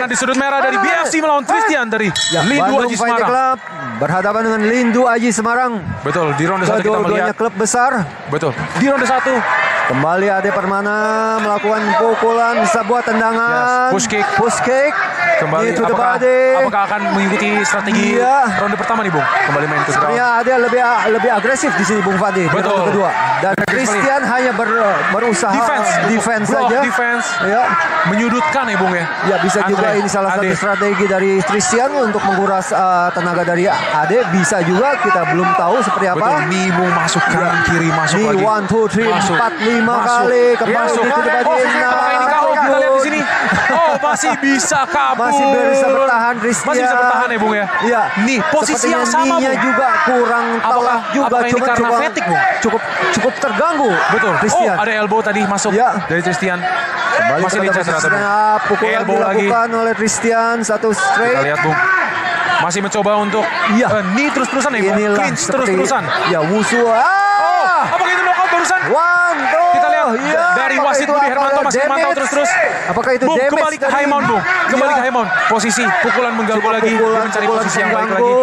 Permana di sudut merah dari BFC melawan Tristian dari Lindu Aji Semarang. Club berhadapan dengan Lindu Aji Semarang. Betul, di ronde 1 kita melihat klub besar. Betul, di ronde 1 kembali Ade Permana melakukan pukulan sebuah tendangan. Push kick. Kembali apakah akan mengikuti strategi ronde pertama nih Bung? Kembali main ke ground. Ya, Ade lebih agresif di sini Bung Fadli di ronde kedua. Dan Tristian hanya berusaha defense saja. Ya. Menyudutkan ya Bung ya. Ya, bisa juga ini salah satu strategi dari Tristian untuk menguras tenaga dari Ade. Bisa juga, kita belum tahu seperti apa. Betul, nih Bung masuk kanan kiri masuk lagi. 1 2 3 4 5 kali kembali di apakah ini KO kita lihat di sini? Oh, masih bisa kabur. Masih bisa bertahan Tristian. Masih bisa bertahan ya Bung ya. Iya. Nih posisi yang sama Bung. Juga kurang telak juga. Apakah ini karena fatigue Bung? Cukup terganggu. Betul. Tristian. Oh, ada elbow tadi masuk dari Tristian. Kembali masih lincah ternyata. Pukulan elbow dilakukan oleh Tristian, satu straight. Kita lihat Bung. Masih mencoba untuk knee terus-terusan ya, clinch terus-terusan. Ya, Wushu. Apakah itu knockout barusan? Kita lihat dari wasit Budi Hermanto masih memantau terus-terus. Apakah itu Bung, damage kembali ke high mount Bung. Kembali ke high mount. Posisi pukulan mengganggu lagi. Dia mencari posisi yang baik lagi.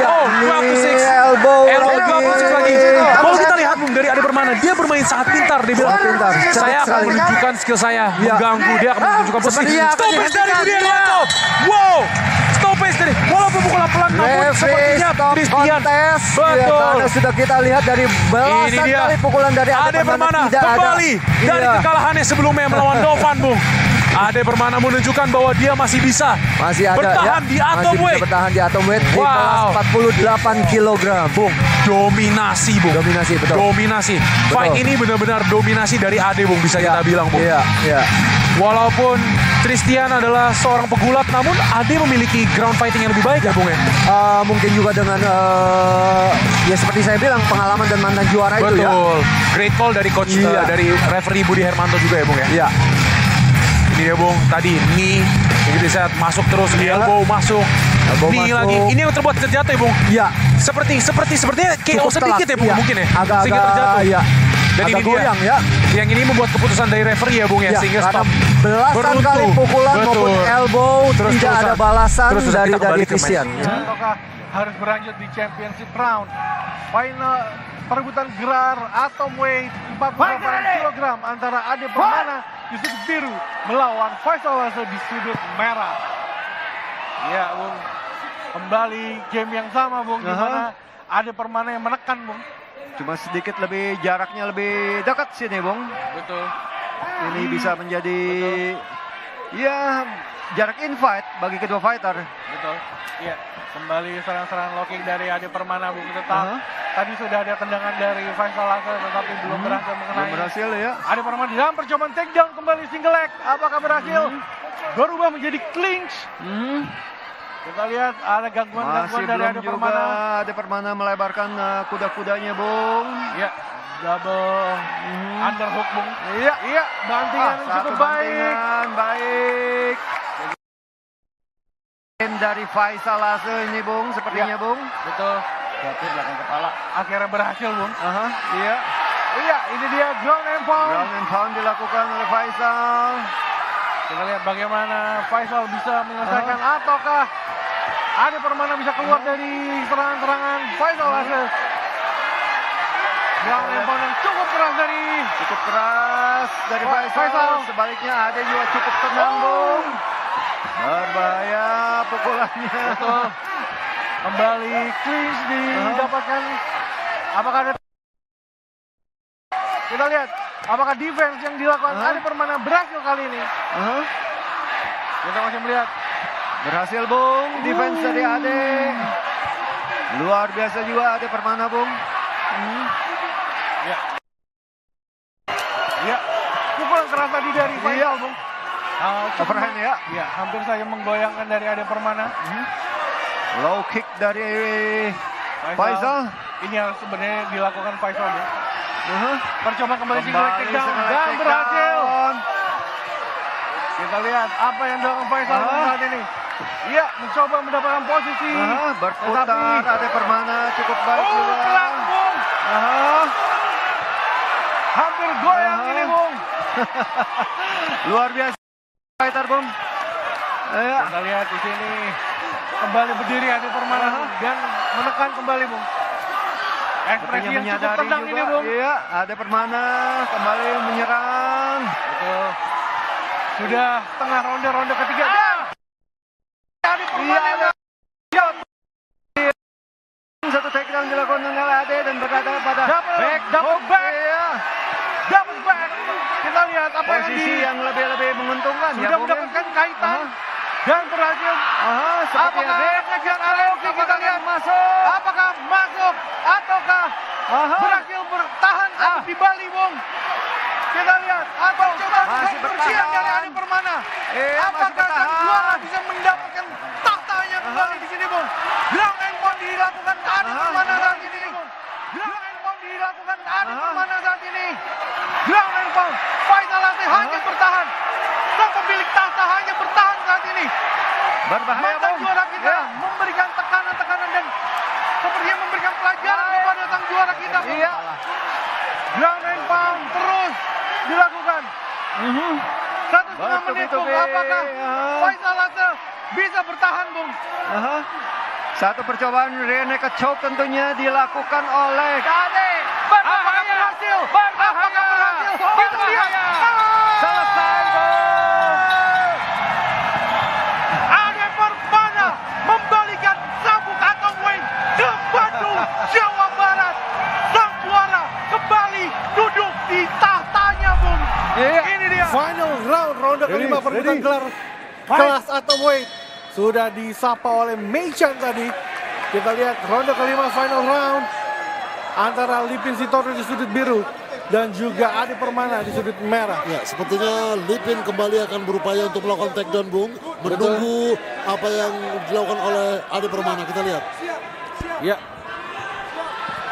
Oh, 12-6. Elbow 12-6 lagi. Kalau kita lihat Bung dari Ade Permana, dia bermain sangat pintar. Dia bilang, saya akan menunjukkan skill saya. Mengganggu, dia akan menunjukkan posisi. Stoppage dari Budi Hermanto. Wow. Stoppage dari, walaupun pukulan pelan namun sepertinya Tristian. Betul. Sudah kita lihat dari belasan kali pukulan dari Ade Permana kembali dari kekalahannya sebelumnya melawan Novan Bung. Ade Permana menunjukkan bahwa dia masih bisa bertahan di atomweight. Bertahan di atomweight di kelas 48 kg, Bung. Dominasi, Bung. Dominasi, betul. Dominasi. Fight ini benar-benar dominasi dari Ade, Bung, bisa kita bilang, Bung. Iya. Walaupun Tristian adalah seorang pegulat, namun Ade memiliki ground fighting yang lebih baik ya, Bung ya? Mungkin juga dengan ya seperti saya bilang, pengalaman dan mantan juara itu ya. Betul. Great call dari coach dari referee Budi Hermanto juga ya, Bung ya? Iya. Ini dia Bung, tadi knee, begitu saat masuk terus, elbow masuk, knee lagi. Ini yang terbuat terjatuh ya Bung? Iya. Sepertinya KO sedikit ya Bung mungkin ya? Agak terjatuh. Iya. Dan agak ini goyang dia, yang ini membuat keputusan dari referee ya Bung ya, sehingga stop. Belasan kali pukulan maupun elbow, tidak ada balasan dari Tristian. Ataukah harus berlanjut di championship round? Final perebutan gelar atomweight 48 kg antara Ade Permana di sudut biru melawan Faisal Lasso di sudut merah. Ya Bung, kembali game yang sama Bung, di mana Ade Permana yang menekan Bung. Cuma sedikit jaraknya lebih dekat sini Bung. Betul. Ini bisa menjadi ya jarak infight bagi kedua fighter. Betul. Iya, kembali serangan-serangan low kick dari Ade Permana Bung, tetap. Tadi sudah ada tendangan dari Faisal Lasso tetapi belum berhasil mengenai. Belum berhasil ya. Ade Permana di dalam percobaan takedown kembali single leg. Apakah berhasil? Berubah menjadi clinch. Kita lihat ada gangguan-gangguan dari Ade Permana. Ade Permana melebarkan kuda-kudanya Bung. Ya, double underhook Bung. Iya, bantingan cukup baik. Baik. Dari Faisal Lasso ini Bung, sepertinya Bung. Betul. Jatuh belakang kepala. Akhirnya berhasil Bung. Iya. Iya, ini dia ground and pound. Ground and pound dilakukan oleh Faisal. Kita lihat bagaimana Faisal bisa menyelesaikan ataukah Ade Permana bisa keluar dari serangan-serangan Faisal Lasso. Ground and pound yang cukup keras dari Faisal. Sebaliknya Ade juga cukup tenang Bung. Berbahaya pukulannya. Betul. Kembali clinch didapatkan. Apakah ada? Kita lihat apakah defense yang dilakukan Ade Permana berhasil kali ini. Kita masih melihat. Berhasil Bung, defense dari Ade. Luar biasa juga Ade Permana Bung. Ya. Pukulan keras tadi dari Faisal Bung. Overhand ya. Ya, hampir saja menggoyangkan dari Ade Permana. Low kick dari Faisal. Ini yang sebenarnya dilakukan Faisal ya. Percobaan kembali single leg takedown dan berhasil. Kita lihat apa yang dilakukan Faisal saat ini. Iya, mencoba mendapatkan posisi. Berputar Ade Permana cukup baik juga. Pelan Bung. Hampir goyang ini Bung. Luar biasa fighter Bung. Kita lihat di sini kembali berdiri Ade Permana dan menekan kembali, Bung. Ekspresi yang cukup tenang ini, Bung. Iya, Ade Permana kembali menyerang. Betul. Sudah tengah ronde ketiga. Ade Permana. Satu takedown dilakukan oleh Ade dan berkata pada double back. Iya. Double back. Kita lihat apa Posisi yang lebih menguntungkan. sudah mendapatkan kaitan dan berhasil. Seperti Apakah Ade ngejar Areoki, kita lihat masuk. apakah masuk ataukah berhasil bertahan di Bali, Bung. Kita lihat atau coba Masih kebersihan bertahan. dari Ade Permana. Iya, masih Apakah sang bertahan. juara bisa mendapatkan tahtanya kembali di sini, Bung? Ground and pound dilakukan Ade Permana saat ini. Ground and pound dilakukan Ade Permana saat ini. Ground and pound. Faisal Ade hanya bertahan. Sang pemilik tahta hanya bertahan saat ini. Berbahaya, Mantan Bung. juara kita Ya. memberikan tekanan-tekanan dan sepertinya memberikan pelajaran kepada sang juara kita, Bung. Iya. Ground and pound terus dilakukan. 1,5 menit, Bung. Bertubi-tubi. Apakah Faisal Ade bisa bertahan, Bung? Satu percobaan rear naked choke tentunya dilakukan oleh Ade. Apakah berhasil? Apakah berhasil? Kita lihat. selesai, Bung. Ade Permana membalikan sabuk atau weight ke Bandung, Jawa Barat. Sang juara kembali duduk di tahtanya, Bung. Iya. Ini dia. Final round, ronde kelima perebutan gelar kelas atomweight. Sudah disapa oleh Mei Chan tadi. Kita lihat ronde kelima final round antara Lipin Sitoru di sudut biru dan juga Ade Permana di sudut merah. Ya, sepertinya Lipin kembali akan berupaya untuk melakukan takedown, Bung. Menunggu apa yang dilakukan oleh Ade Permana. Kita lihat. Ya.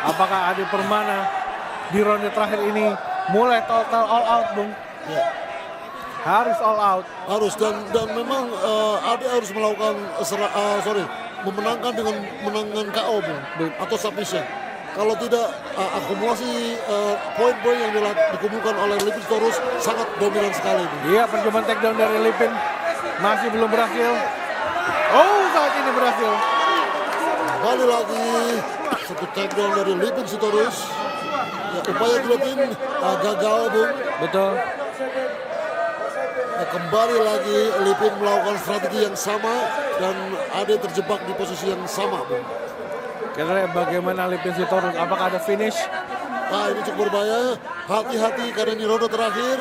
Apakah Ade Permana di ronde terakhir ini mulai total all out, Bung? Ya, Harus all out. harus dan memang Ade harus melakukan memenangkan dengan menangan KO, Bung, atau submission. Kalau tidak, akumulasi poin-poin yang dikumpulkan oleh Lipin Sitorus sangat dominan sekali, Bung. Iya, percobaan takedown dari Lipin masih belum berhasil. Oh, saat ini berhasil. Kembali lagi satu takedown dari Lipin Sitorus. Ya, upaya Lipin gagal, Bung. Betul. Kembali lagi Lipin melakukan strategi yang sama dan Ade terjebak di posisi yang sama, Bung. Kita lihat bagaimana Lipin Sitorus. Apakah ada finish? Nah, ini cukup berbahaya. Hati-hati karena ini ronde terakhir.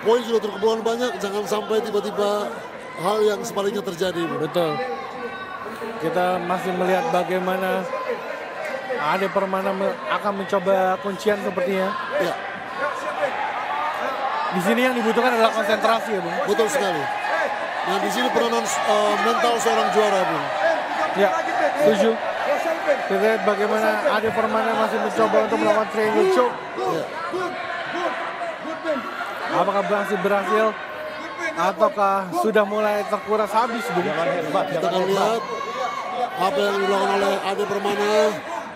Poin sudah terkumpulkan banyak. Jangan sampai tiba-tiba hal yang sebaliknya terjadi, Bung. Betul. Kita masih melihat bagaimana Ade Permana akan mencoba kuncian sepertinya. Ya, Di sini yang dibutuhkan adalah konsentrasi, ya, Bung. betul sekali. Nah, di sini peranan mental seorang juara, Bung. Ya, setuju. Kita lihat bagaimana Ade Permana masih mencoba untuk melakukan triangle choke. Ya. Apakah berhasil ataukah sudah mulai terkuras habis, Bung? Kita akan lihat apa yang dilakukan oleh Ade Permana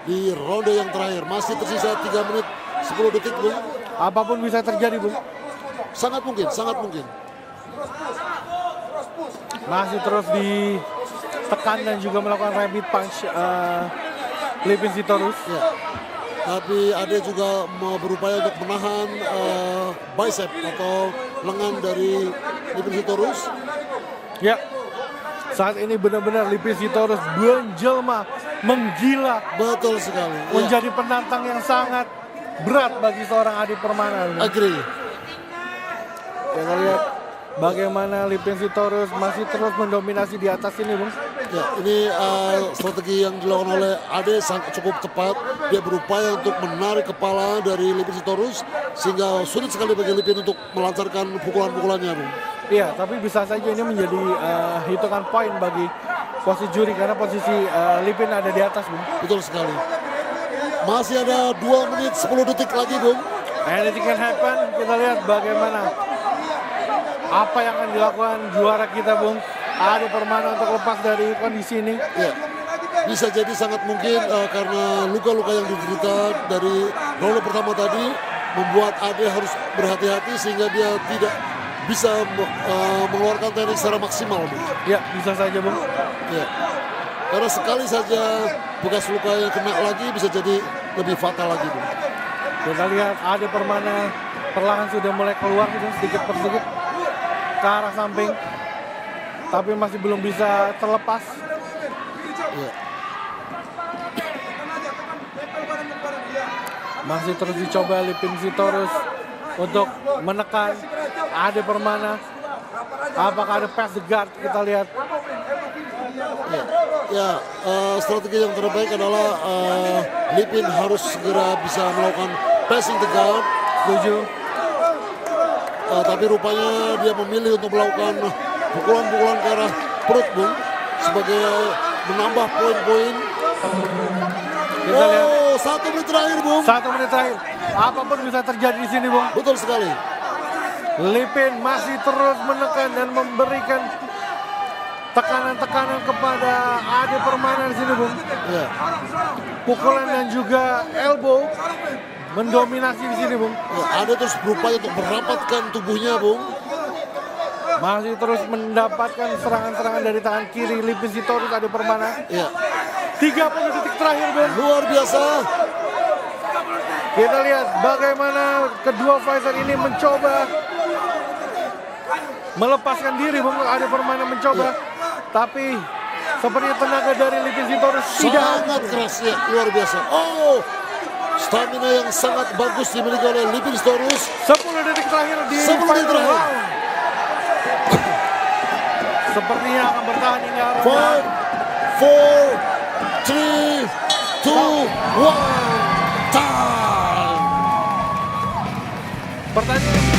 di ronde yang terakhir. Masih tersisa 3 menit 10 detik, Bung. Apapun bisa terjadi, Bung. Sangat mungkin, sangat mungkin. Masih terus ditekan dan juga melakukan rabbit punch Lipin Sitorus. Ya. Tapi Ade juga mau berupaya untuk menahan bicep atau lengan dari Lipin Sitorus. Ya, saat ini benar-benar Lipin Sitorus menjelma, menggila, Betul sekali. Ya. menjadi penantang yang sangat berat bagi seorang Ade Permana. Agree. Kita lihat bagaimana Lipin Sitorus masih terus mendominasi di atas ini, Bung. Ya, ini strategi yang dilakukan oleh Ade sangat cukup tepat. Dia berupaya untuk menarik kepala dari Lipin Sitorus sehingga sulit sekali bagi Lipin untuk melancarkan pukulan-pukulannya, Bung. Iya, tapi bisa saja ini menjadi hitungan poin bagi posisi juri karena posisi Lipin ada di atas, Bung. Betul sekali. Masih ada 2 menit 10 detik lagi, Bung. Anything can happen. Kita lihat bagaimana apa yang akan dilakukan juara kita, Bung, Ade Permana, untuk lepas dari kondisi ini. Ya, bisa jadi sangat mungkin karena luka-luka yang diderita dari ronde pertama tadi membuat Ade harus berhati-hati sehingga dia tidak bisa mengeluarkan teknik secara maksimal, Bung. Ya, bisa saja, Bung. Ya. Karena sekali saja bekas luka yang kena lagi bisa jadi lebih fatal lagi, Bung. Kita lihat Ade Permana perlahan sudah mulai keluar gitu, sedikit persegit ke arah samping. Tapi masih belum bisa terlepas. Ya. Masih terus dicoba Lipin Sitorus untuk menekan Ade Permana. Apakah ada pass the guard? Kita lihat. Ya, strategi yang terbaik adalah Lipin harus segera bisa melakukan passing the guard. Setuju. Tapi rupanya dia memilih untuk melakukan pukulan-pukulan ke arah perut, Bung, sebagai menambah poin-poin. Kita lihat. 1 menit terakhir, Bung. 1 menit terakhir. Apapun bisa terjadi di sini, Bung. Betul sekali. Lipin masih terus menekan dan memberikan tekanan-tekanan kepada Ade Permana di sini, Bung. Ya. Pukulan dan juga elbow mendominasi di sini, Bung. Ya, ada terus berupaya untuk merapatkan tubuhnya, Bung. Masih terus mendapatkan serangan-serangan dari tangan kiri Lipin Sitorus Ade Permana. Ya. 30 detik terakhir, Bung. Luar biasa. Kita lihat bagaimana kedua fighter ini mencoba melepaskan diri, Bung. Ade Permana mencoba, tapi seperti tenaga dari Lipin Sitorus tidak. Sangat keras, ya, luar biasa. Oh, stamina yang sangat bagus dimiliki oleh Lipin Sitorus. 10 detik terakhir di 10 detik final terakhir. round. Sepertinya akan bertahan hingga round 5, 4, 3, 2, 1, time. pertandingan.